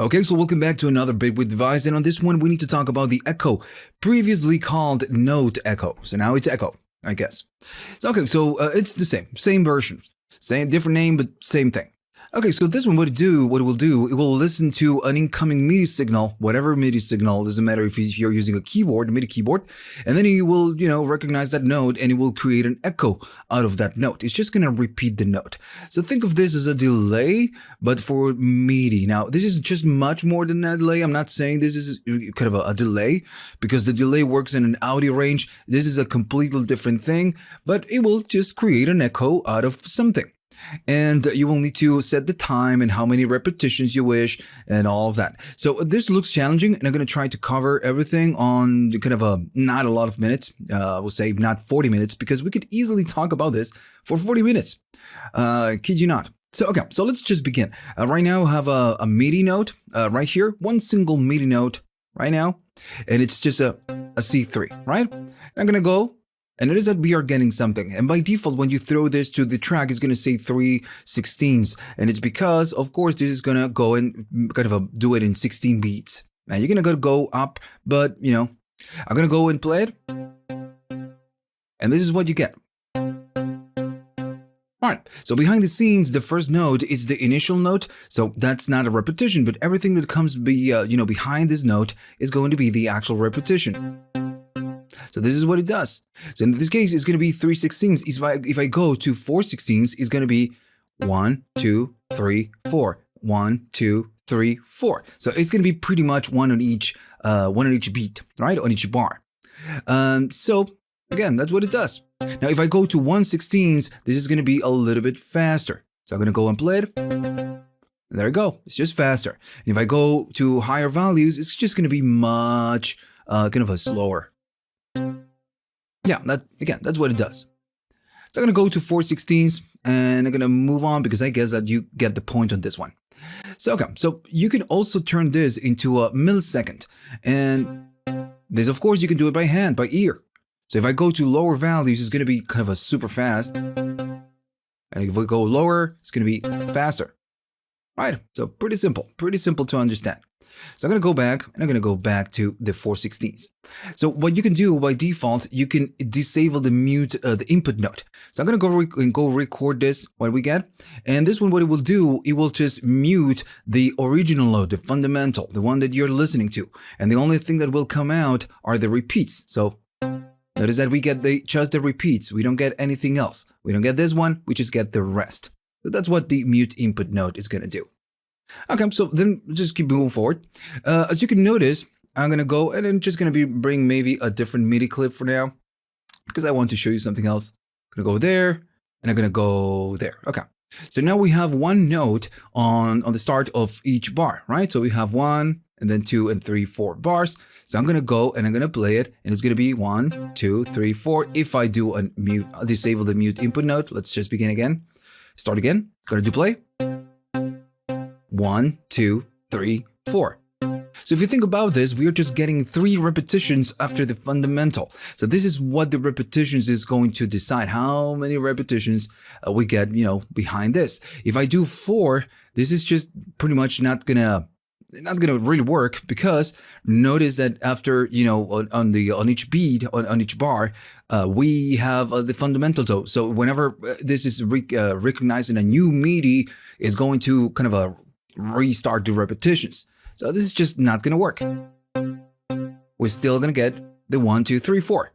Okay, so welcome back to another Bitwig device, and on this one we need to talk about the Echo, previously called Note Echo. So now it's Echo, I guess. So okay, so it's the same version, same different name, but same thing. Okay, so this one, what it will do, it will listen to an incoming MIDI signal, whatever MIDI signal, doesn't matter if you're using a keyboard, MIDI keyboard, and then it will, recognize that note and it will create an echo out of that note. It's just going to repeat the note. So think of this as a delay, but for MIDI. Now, this is just much more than a delay. I'm not saying this is kind of a delay, because the delay works in an audio range. This is a completely different thing, but it will just create an echo out of something. And you will need to set the time and how many repetitions you wish and all of that. So this looks challenging, and I'm going to try to cover everything on kind of not a lot of minutes. We'll say not 40 minutes, because we could easily talk about this for 40 minutes. Kid you not. So, okay, so let's just begin. Right now I have a MIDI note right here, one single MIDI note right now, and it's just a C3, right? I'm going to go. And notice that we are getting something. And by default, when you throw this to the track, it's going to say 3/16. And it's because, of course, this is going to go and kind of do it in 16 beats. Now, you're going to go up, but, I'm going to go and play it. And this is what you get. All right, so behind the scenes, the first note is the initial note. So that's not a repetition, but everything that comes behind this note is going to be the actual repetition. So this is what it does. So in this case, it's going to be 3/16. If I go to 4/16, it's going to be 1, 2, 3, 4. 1, 2, 3, 4. So it's going to be pretty much one on each beat, right? On each bar. So again, that's what it does. Now, if I go to 1/16, this is going to be a little bit faster. So I'm going to go and play it. There we go. It's just faster. And if I go to higher values, it's just going to be much kind of a slower. Yeah, that's what it does. So I'm going to go to 4/16, and I'm going to move on, because I guess that you get the point on this one. So, okay, so you can also turn this into a millisecond. And this, of course, you can do it by hand, by ear. So if I go to lower values, it's going to be kind of a super fast. And if we go lower, it's going to be faster. Right? So pretty simple to understand. So I'm going to go back, and I'm going to go back to the 4/16. So what you can do by default, you can disable the mute, the input note. So I'm going to go record this, what we get. And this one, what it will do, it will just mute the original note, the fundamental, the one that you're listening to. And the only thing that will come out are the repeats. So notice that we get just the repeats. We don't get anything else. We don't get this one. We just get the rest. So that's what the mute input note is going to do. Okay, so then just keep moving forward. As you can notice, I'm going to go and I'm just going to bring maybe a different MIDI clip for now, because I want to show you something else. I'm going to go there, and I'm going to go there. Okay, so now we have one note on the start of each bar, right? So we have 1, and then 2, and 3, 4 bars. So I'm going to go and I'm going to play it, and it's going to be 1, 2, 3, 4. If I do I'll disable the mute input note. Let's just begin again. Start again. Going to do play. 1, 2, 3, 4. So if you think about this, we are just getting 3 repetitions after the fundamental. So this is what the repetitions is going to decide, how many repetitions we get, behind this. If I do 4, this is just pretty much not gonna really work, because notice that after, on each beat, on each bar, we have the fundamental. So whenever this is recognizing a new MIDI, is going to kind of restart the repetitions. So this is just not going to work. We're still going to get the 1, 2, 3, 4.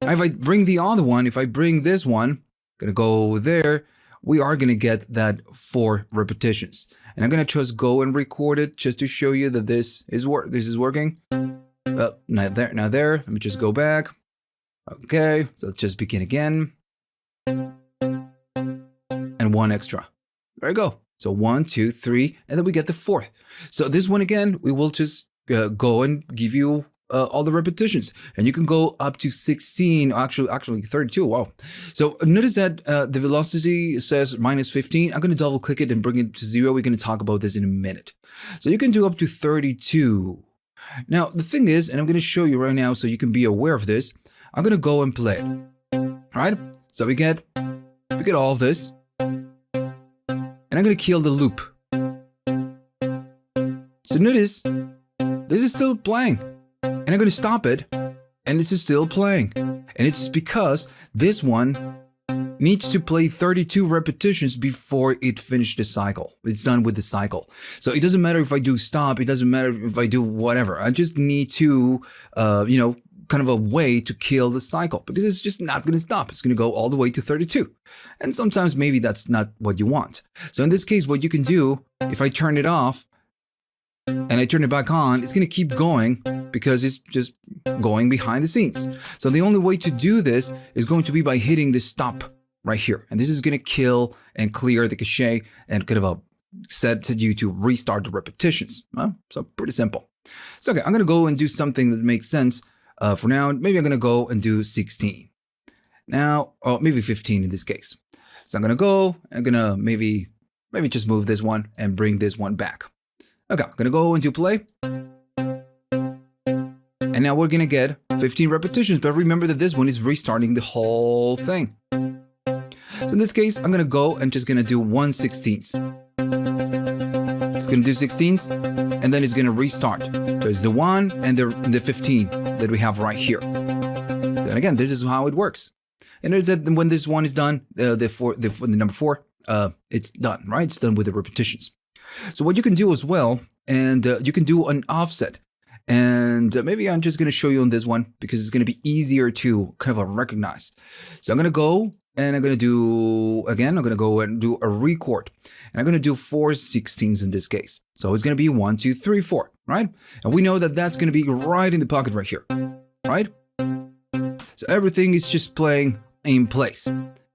If I bring the other one, if I bring this one, going to go there, we are going to get that 4 repetitions. And I'm going to just go and record it just to show you that this is working. Not there. Let me just go back. Okay, so let's just begin again. And 1 extra. There we go. So 1, 2, 3, and then we get the 4th. So this one again, we will just go and give you all the repetitions, and you can go up to 16, actually 32. Wow. So notice that the velocity says -15. I'm going to double click it and bring it to 0. We're going to talk about this in a minute. So you can do up to 32. Now the thing is, and I'm going to show you right now so you can be aware of this, I'm going to go and play it. All right. So we get all of this. And I'm going to kill the loop. So notice, this is still playing. And I'm going to stop it, and this is still playing. And it's because this one needs to play 32 repetitions before it finishes the cycle. It's done with the cycle. So it doesn't matter if I do stop, it doesn't matter if I do whatever. I just need to, kind of a way to kill the cycle, because it's just not going to stop. It's going to go all the way to 32. And sometimes maybe that's not what you want. So in this case, what you can do, if I turn it off and I turn it back on, it's going to keep going because it's just going behind the scenes. So the only way to do this is going to be by hitting the stop right here. And this is going to kill and clear the cache and kind of set you to restart the repetitions. So pretty simple. So okay, I'm going to go and do something that makes sense. For now, maybe I'm going to go and do 16. Now, or maybe 15 in this case. So I'm going to go, I'm going to maybe just move this one and bring this one back. Okay, I'm going to go and do play. And now we're going to get 15 repetitions, but remember that this one is restarting the whole thing. So in this case, I'm going to go and just going to do 1/16. It's going to do 16s, and then it's going to restart. So it's the 1 and the 15 that we have right here. Then again, this is how it works. And it's that when this one is done, the number 4, it's done, right? It's done with the repetitions. So what you can do as well, and you can do an offset. And maybe I'm just going to show you on this one because it's going to be easier to kind of recognize. So I'm going to go and I'm going to do, again, I'm going to go and do a record. And I'm going to do 4/16 in this case. So it's going to be 1, 2, 3, 4, right? And we know that that's going to be right in the pocket right here, right? So everything is just playing in place.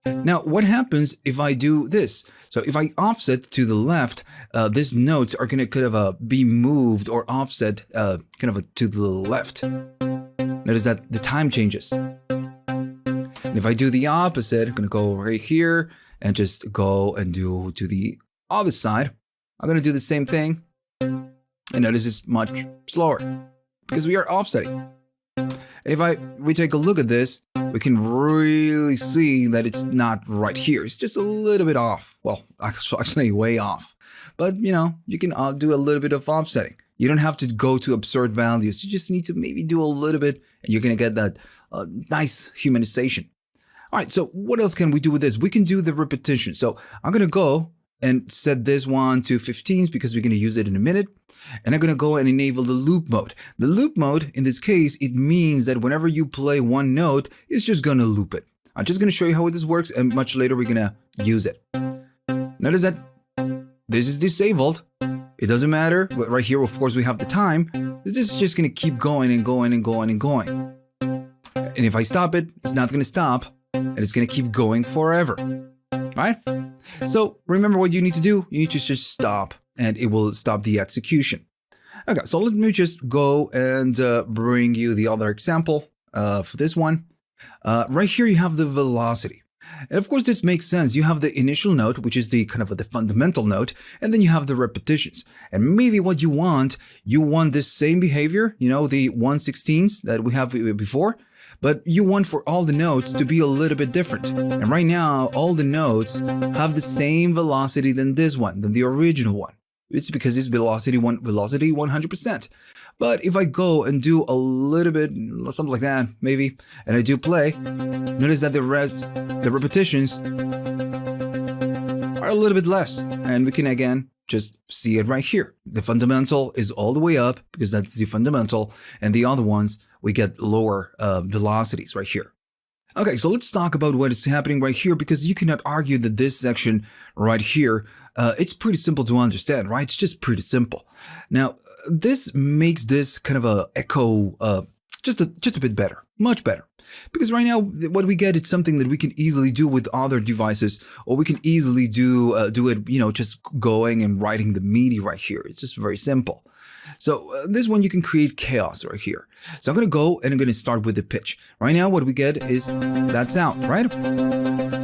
Now, what happens if I do this? So if I offset to the left, these notes are going to kind of be moved or offset to the left. Notice that the time changes. And if I do the opposite, I'm going to go right here and just go and do to the other side. I'm going to do the same thing. And notice it's much slower because we are offsetting. And if we take a look at this, we can really see that it's not right here. It's just a little bit off. Well, actually way off. But, you can do a little bit of offsetting. You don't have to go to absurd values. You just need to maybe do a little bit, and you're going to get that nice humanization. All right, so what else can we do with this? We can do the repetition. So I'm going to go and set this one to 15s because we're going to use it in a minute. And I'm going to go and enable the loop mode. The loop mode, in this case, it means that whenever you play one note, it's just going to loop it. I'm just going to show you how this works, and much later we're going to use it. Notice that this is disabled. It doesn't matter. But right here, of course, we have the time. This is just going to keep going and going and going and going. And if I stop it, it's not going to stop. And it's going to keep going forever. Right? So remember what you need to do. You need to just stop, and it will stop the execution. Okay, so let me just go and bring you the other example for this one. Right here, you have the velocity. And of course, this makes sense. You have the initial note, which is the kind of the fundamental note, and then you have the repetitions. And maybe what you want this same behavior, the 1/16s that we have before, but you want for all the notes to be a little bit different. And right now, all the notes have the same velocity than this one, than the original one. It's because it's velocity 100%. But if I go and do a little bit, something like that, maybe, and I do play, notice that the repetitions are a little bit less. And we can, again, just see it right here. The fundamental is all the way up because that's the fundamental. And the other ones, we get lower velocities right here. Okay, so let's talk about what is happening right here, because you cannot argue that this section right here, it's pretty simple to understand, right? It's just pretty simple. Now, this makes this kind of a echo just a bit better, much better. Because right now, what we get is something that we can easily do with other devices, or we can easily do it, just going and writing the MIDI right here. It's just very simple. So this one, you can create chaos right here. So I'm going to go and I'm going to start with the pitch. Right now, what we get is that sound, right?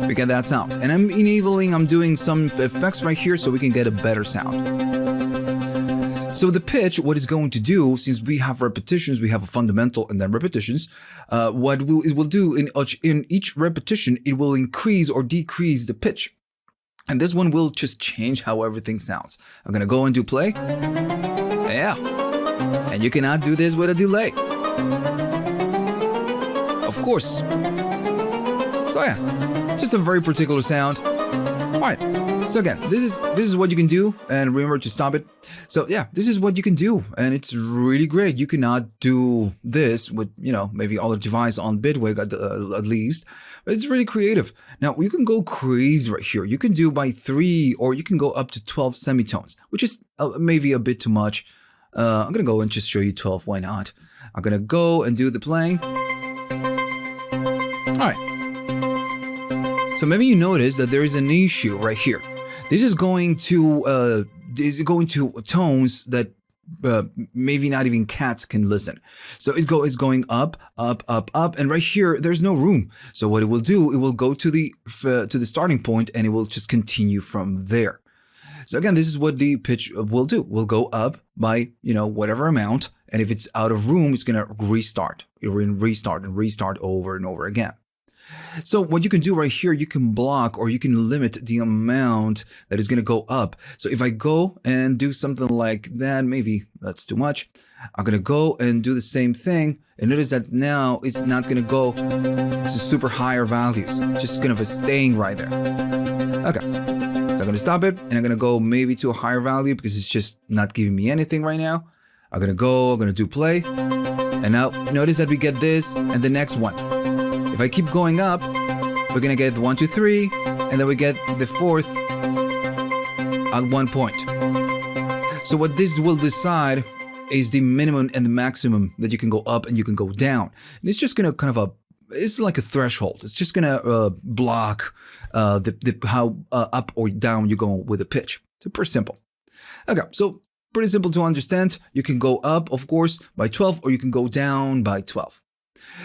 We get that sound. And I'm doing some effects right here so we can get a better sound. So the pitch, what it's going to do, since we have repetitions, we have a fundamental and then repetitions, what it will do in each repetition, it will increase or decrease the pitch. And this one will just change how everything sounds. I'm going to go and do play. Yeah. And you cannot do this with a delay. Of course. So yeah, just a very particular sound. All right. So again, this is what you can do, and remember to stop it. So yeah, this is what you can do, and it's really great. You cannot do this with, you know, maybe other device on Bitwig at least, but it's really creative. Now you can go crazy right here. You can do by 3, or you can go up to 12 semitones, which is maybe a bit too much. I'm gonna go and just show you 12. Why not? I'm gonna go and do the playing. All right. So maybe you notice that there is an issue right here. This is going to tones that maybe not even cats can listen. So it's going up, up, up, up, and right here there's no room. So what it will do, it will go to the starting point, and it will just continue from there. So again, this is what the pitch will do. We'll go up by, you know, whatever amount, and if it's out of room, it's gonna restart. It will restart and restart over and over again. So what you can do right here, you can block, or you can limit the amount that is going to go up. So if I go and do something like that, maybe that's too much. I'm going to go and do the same thing. And notice that now it's not going to go to super higher values. It's just going to be staying right there. Okay. So I'm going to stop it, and I'm going to go maybe to a higher value because it's just not giving me anything right now. I'm going to do play. And now notice that we get this and the next one. If I keep going up, we're gonna get 1, 2, 3, and then we get the 4th at 1 point. So what this will decide is the minimum and the maximum that you can go up and you can go down. And it's just gonna it's like a threshold. It's just gonna block how up or down you go with the pitch. So pretty simple. Okay, so pretty simple to understand. You can go up, of course, by 12, or you can go down by 12.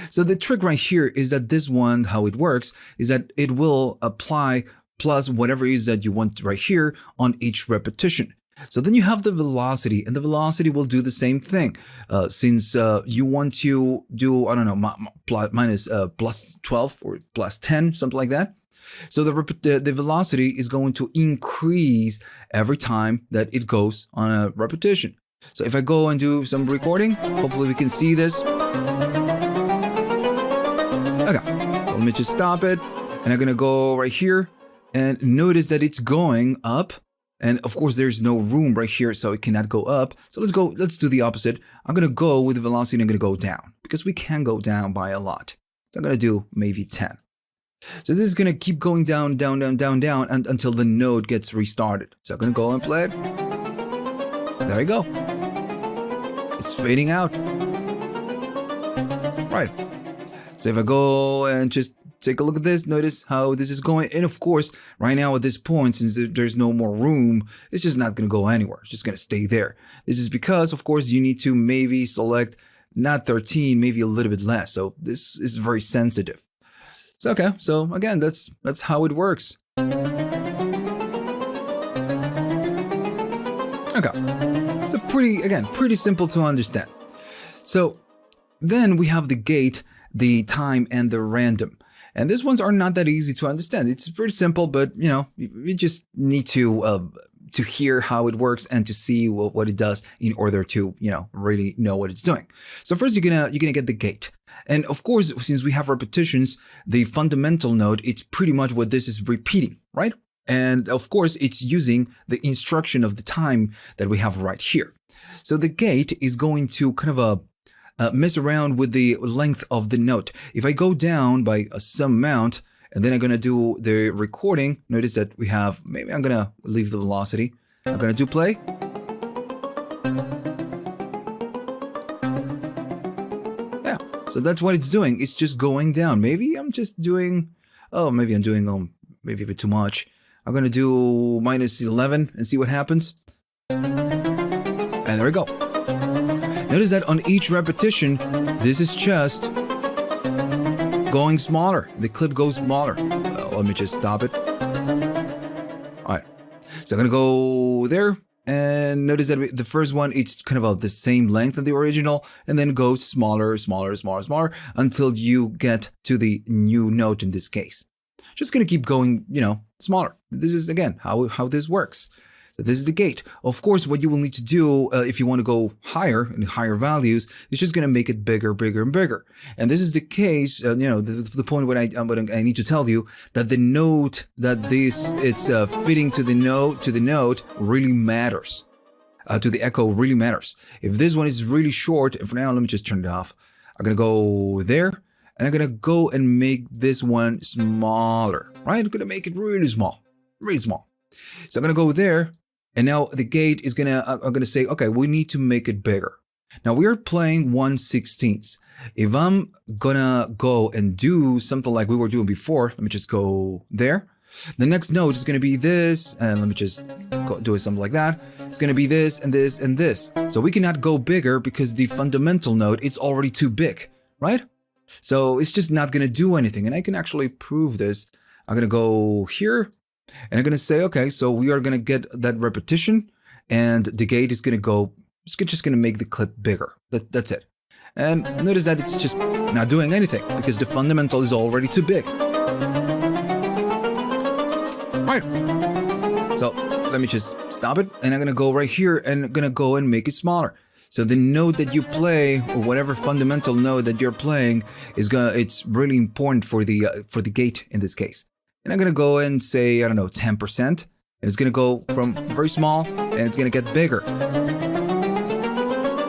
So the trick right here is that this one, how it works, is that it will apply plus whatever it is that you want right here on each repetition. So then you have the velocity, and the velocity will do the same thing. Since you want to do, I don't know, plus 12 or plus 10, something like that. So the velocity is going to increase every time that it goes on a repetition. So if I go and do some recording, hopefully we can see this. Okay, so let me just stop it, and I'm gonna go right here, and notice that it's going up, and of course there's no room right here, so it cannot go up. So let's do the opposite. I'm gonna go with the velocity, and I'm gonna go down, because we can go down by a lot. So I'm gonna do maybe 10. So this is gonna keep going down, down, down, down, down, and until the node gets restarted. So I'm gonna go and play it. There you go. It's fading out. Right. So if I go and just take a look at this, notice how this is going. And of course, right now at this point, since there's no more room, it's just not going to go anywhere. It's just going to stay there. This is because, of course, you need to maybe select not 13, maybe a little bit less. So this is very sensitive. So, okay. So again, that's how it works. Okay. So pretty simple to understand. So then we have the gate, the time, and the random. And these ones are not that easy to understand. It's pretty simple, but you know, you just need to hear how it works and to see what it does in order to, you know, really know what it's doing. So first you're gonna get the gate. And of course, since we have repetitions, the fundamental node, it's pretty much what this is repeating, right? And of course, it's using the instruction of the time that we have right here. So the gate is going to kind of mess around with the length of the note. If I go down by some amount, and then I'm going to do the recording, notice that we have, maybe I'm going to leave the velocity. I'm going to do play. Yeah, so that's what it's doing. It's just going down. Maybe I'm just doing, maybe I'm doing maybe a bit too much. I'm going to do minus 11 and see what happens. And there we go. Notice that on each repetition, this is just going smaller. The clip goes smaller. Let me just stop it. All right. So I'm going to go there. And notice that the first one, it's kind of the same length of the original, and then goes smaller, smaller, smaller, smaller, until you get to the new note in this case. Just going to keep going, you know, smaller. This is, again, how this works. So this is the gate. Of course, what you will need to do if you want to go higher in higher values is just going to make it bigger, bigger, and bigger. And this is the case, the point what I need to tell you that the note that it's fitting to the note really matters. To the echo really matters. If this one is really short, and for now, let me just turn it off. I'm going to go there, and I'm going to go and make this one smaller, right? I'm going to make it really small, really small. So I'm going to go there. And now the gate is I'm gonna say, okay, we need to make it bigger. Now we are playing 1/16. If I'm gonna go and do something like we were doing before, let me just go there. The next note is gonna be this, and let me just do it something like that. It's gonna be this and this and this. So we cannot go bigger because the fundamental note, it's already too big, right? So it's just not gonna do anything. And I can actually prove this. I'm gonna go here. And I'm going to say, okay, so we are going to get that repetition and the gate is going to go, it's just going to make the clip bigger. That's it. And notice that it's just not doing anything because the fundamental is already too big. Right. So let me just stop it. And I'm going to go right here and I'm going to go and make it smaller. So the note that you play or whatever fundamental note that you're playing it's really important for the gate in this case. And I'm going to go and say, I don't know, 10%. And it's going to go from very small and it's going to get bigger.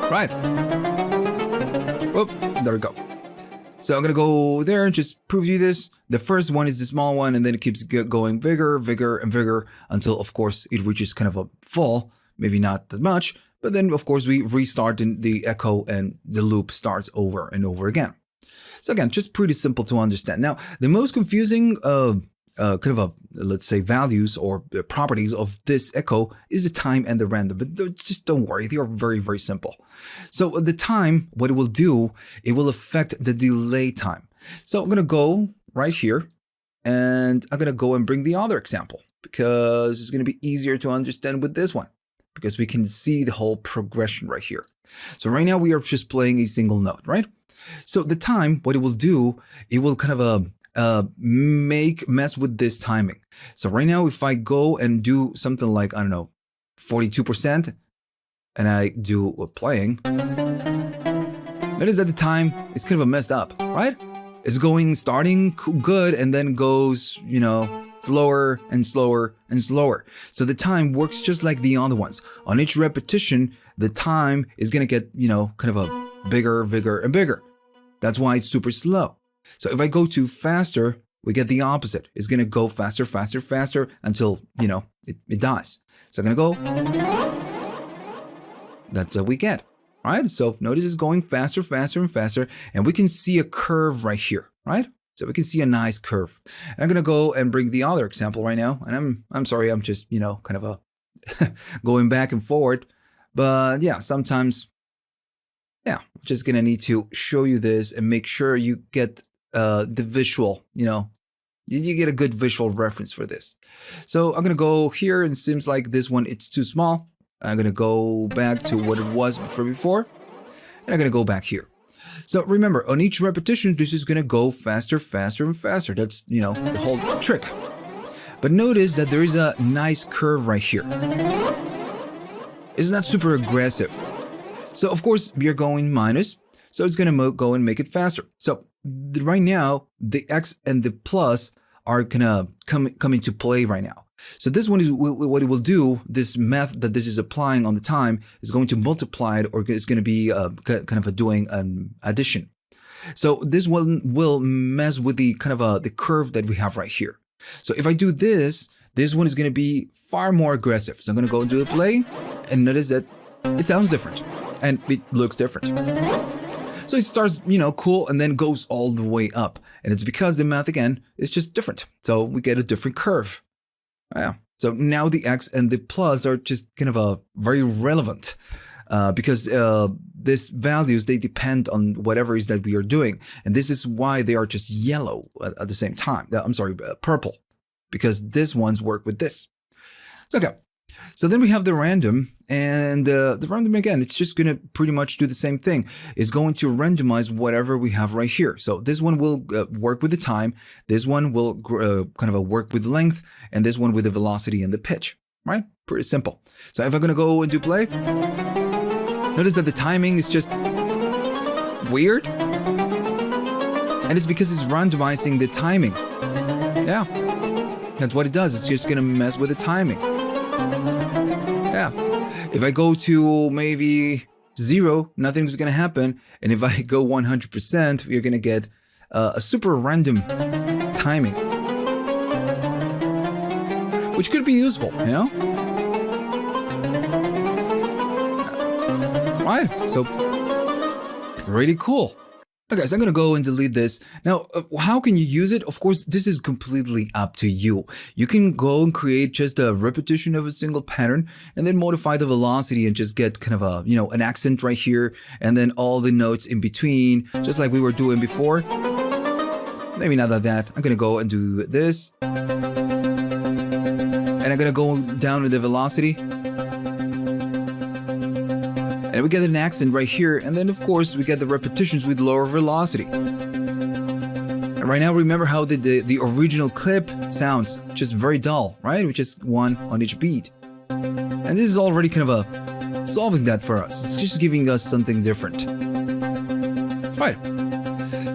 Right. Whoop, there we go. So I'm going to go there and just prove you this. The first one is the small one and then it keeps going bigger, bigger, and bigger until, of course, it reaches kind of a full, maybe not that much. But then, of course, we restart the echo and the loop starts over and over again. So again, just pretty simple to understand. Now, the most confusing let's say values or properties of this echo is the time and the random, but just don't worry, they are very, very simple. So the time, what it will do, it will affect the delay time. So I'm going to go right here and I'm going to go and bring the other example because it's going to be easier to understand with this one because we can see the whole progression right here. So right now we are just playing a single note, right? So the time, what it will do, it will kind of mess with this timing. So right now, if I go and do something like, I don't know, 42%, and I do playing, notice that the time is kind of messed up, right? It's starting good and then goes, slower and slower and slower. So the time works just like the other ones. On each repetition, the time is going to get, kind of a bigger, bigger, and bigger. That's why it's super slow. So if I go too faster, we get the opposite. It's going to go faster, faster, faster until, it dies. So I'm going to go. That's what we get, right? So notice it's going faster, faster, and faster. And we can see a curve right here, right? So we can see a nice curve. And I'm going to go and bring the other example right now. And I'm sorry, I'm just, kind of going back and forward. But yeah, sometimes, I'm just going to need to show you this and make sure you get the visual, you get a good visual reference for this. So I'm going to go here and it seems like this one, it's too small. I'm going to go back to what it was before. And I'm going to go back here. So remember, on each repetition, this is going to go faster, faster, and faster. That's, the whole trick. But notice that there is a nice curve right here. It's not super aggressive. So of course, we are going minus. So it's going to go and make it faster. So right now, the X and the plus are going to come into play right now. So this one is what it will do. This math that this is applying on the time is going to multiply it, or it's going to be kind of doing an addition. So this one will mess with the kind of the curve that we have right here. So if I do this, this one is going to be far more aggressive. So I'm going to go and do a play and notice that it sounds different and it looks different. So it starts, cool and then goes all the way up. And it's because the math, again, is just different. So we get a different curve. Yeah. So now the X and the plus are just kind of very relevant because these values, they depend on whatever it is that we are doing. And this is why they are just yellow at the same time. I'm sorry, purple, because these ones work with this. So, okay. So then we have the random, and the random, again, it's just going to pretty much do the same thing. It's going to randomize whatever we have right here. So this one will work with the time. This one will kind of work with the length, and this one with the velocity and the pitch, right? Pretty simple. So if I'm gonna go and do play, notice that the timing is just weird. And it's because it's randomizing the timing. Yeah, that's what it does. It's just gonna mess with the timing. Yeah. If I go to maybe 0, nothing's gonna happen. And if I go 100%, we're gonna get a super random timing, which could be useful, you know? Right, so really cool. Okay, so I'm gonna go and delete this. Now, how can you use it? Of course, this is completely up to you. You can go and create just a repetition of a single pattern and then modify the velocity and just get kind of a, you know, an accent right here and then all the notes in between, just like we were doing before. Maybe not like that. I'm gonna go and do this. And I'm gonna go down to the velocity. And we get an accent right here, and then of course we get the repetitions with lower velocity. And right now, remember how the original clip sounds just very dull, right? With just one on each beat. And this is already kind of solving that for us. It's just giving us something different. Right.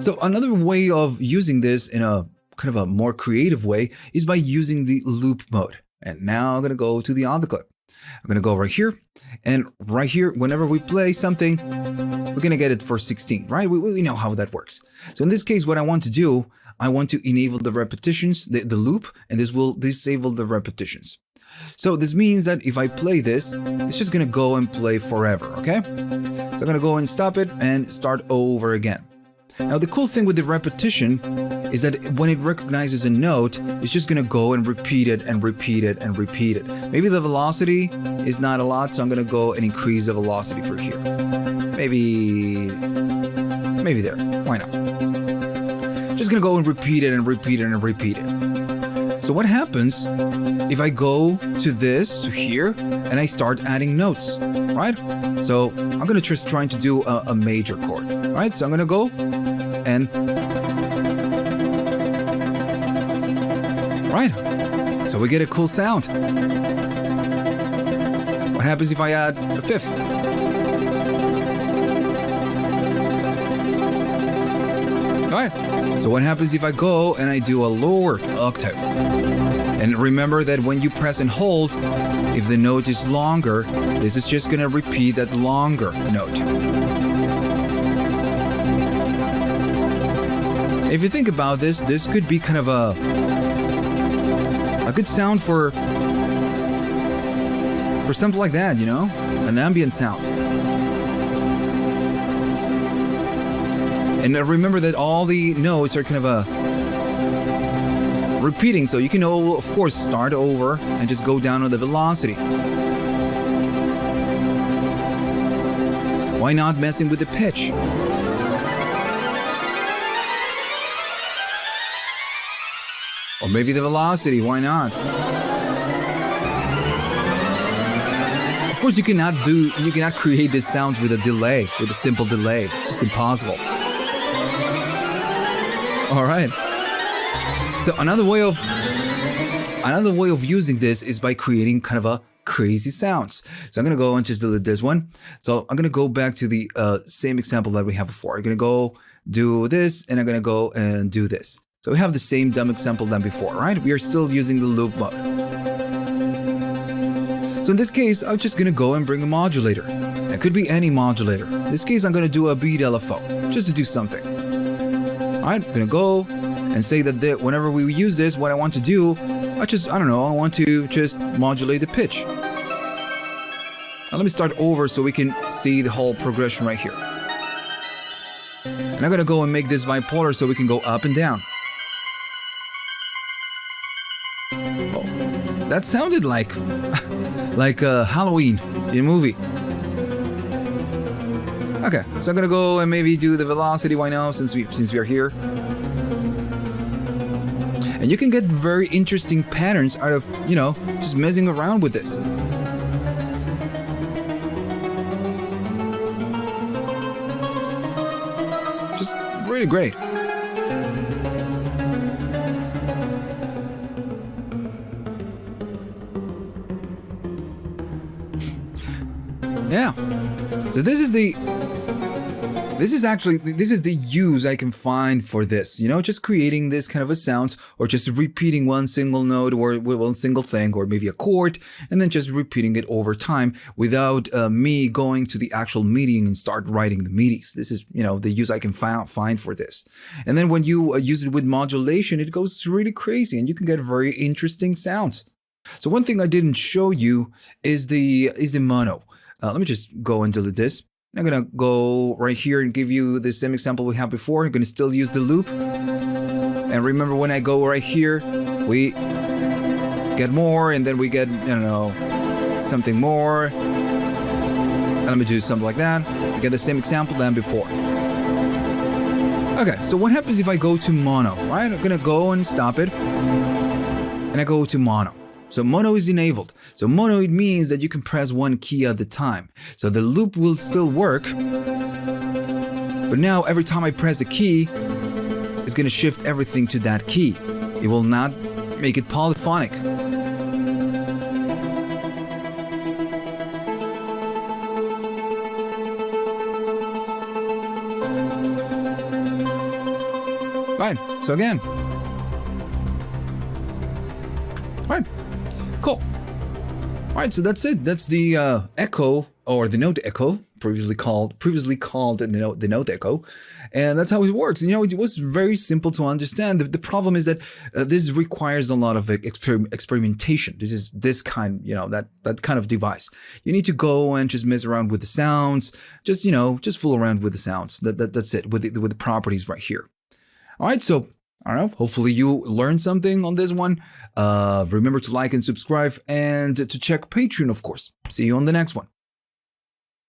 So another way of using this in a kind of a more creative way is by using the loop mode. And now I'm going to go to the other clip. I'm going to go right here, and right here, whenever we play something, we're going to get it for 16, right? We know how that works. So in this case, what I want to do, I want to enable the repetitions, the loop, and this will disable the repetitions. So this means that if I play this, it's just going to go and play forever, okay? So I'm going to go and stop it and start over again. Now, the cool thing with the repetition is that when it recognizes a note, it's just going to go and repeat it and repeat it and repeat it. Maybe the velocity is not a lot, so I'm going to go and increase the velocity for here. Maybe there. Why not? Just going to go and repeat it and repeat it and repeat it. So what happens if I go to this, to here, and I start adding notes, right? So I'm going to just trying to do a major chord, right? So I'm going to go and right. So we get a cool sound. What happens if I add a fifth? Right. So what happens if I go and I do a lower octave? And remember that when you press and hold, if the note is longer, this is just going to repeat that longer note. If you think about this, this could be kind of a good sound for something like that, you know? An ambient sound. And remember that all the notes are kind of repeating, so you can, of course, start over and just go down on the velocity. Why not messing with the pitch? Or maybe the velocity, why not? Of course, you cannot create these sounds with a delay, with a simple delay. It's just impossible. All right. So another way of using this is by creating kind of a crazy sounds. So I'm going to go and just delete this one. So I'm going to go back to the same example that we had before. I'm going to go do this, and I'm going to go and do this. So we have the same dumb example than before, right? We are still using the loop mode. So in this case, I'm just going to go and bring a modulator. It could be any modulator. In this case, I'm going to do a beat LFO, just to do something. All right, I'm going to go and say that whenever we use this, what I want to do, I want to just modulate the pitch. Now let me start over so we can see the whole progression right here. And I'm going to go and make this bipolar so we can go up and down. Oh, that sounded like Halloween in a movie. Okay, so I'm gonna go and maybe do the velocity. Why now? Since we are here, and you can get very interesting patterns out of just messing around with this. Just really great. So this is the use I can find for this, you know, just creating this kind of a sound, or just repeating one single note or one single thing, or maybe a chord, and then just repeating it over time without me going to the actual MIDI and start writing the MIDIs. This is, you know, the use I can find for this. And then when you use it with modulation, it goes really crazy and you can get very interesting sounds. So one thing I didn't show you is the mono. Let me just go and delete this. I'm going to go right here and give you the same example we had before. I'm going to still use the loop. And remember, when I go right here, we get more, and then we get, I don't know, something more. And let me do something like that. We get the same example than before. Okay, so what happens if I go to mono, right? I'm going to go and stop it. And I go to mono. So mono is enabled. So mono, it means that you can press one key at the time. So the loop will still work, but now every time I press a key, it's going to shift everything to that key. It will not make it polyphonic. Fine. So again. Fine. Cool. All right, so that's it. That's the echo, or the note echo, previously called the note echo, and that's how it works. You know, it was very simple to understand. The problem is that this requires a lot of experimentation. This kind, you know, that kind of device. You need to go and just mess around with the sounds. Just, you know, just fool around with the sounds. That's it, with the properties right here. All right, so I don't know, hopefully you learned something on this one. Remember to like and subscribe, and to check Patreon, of course. See you on the next one.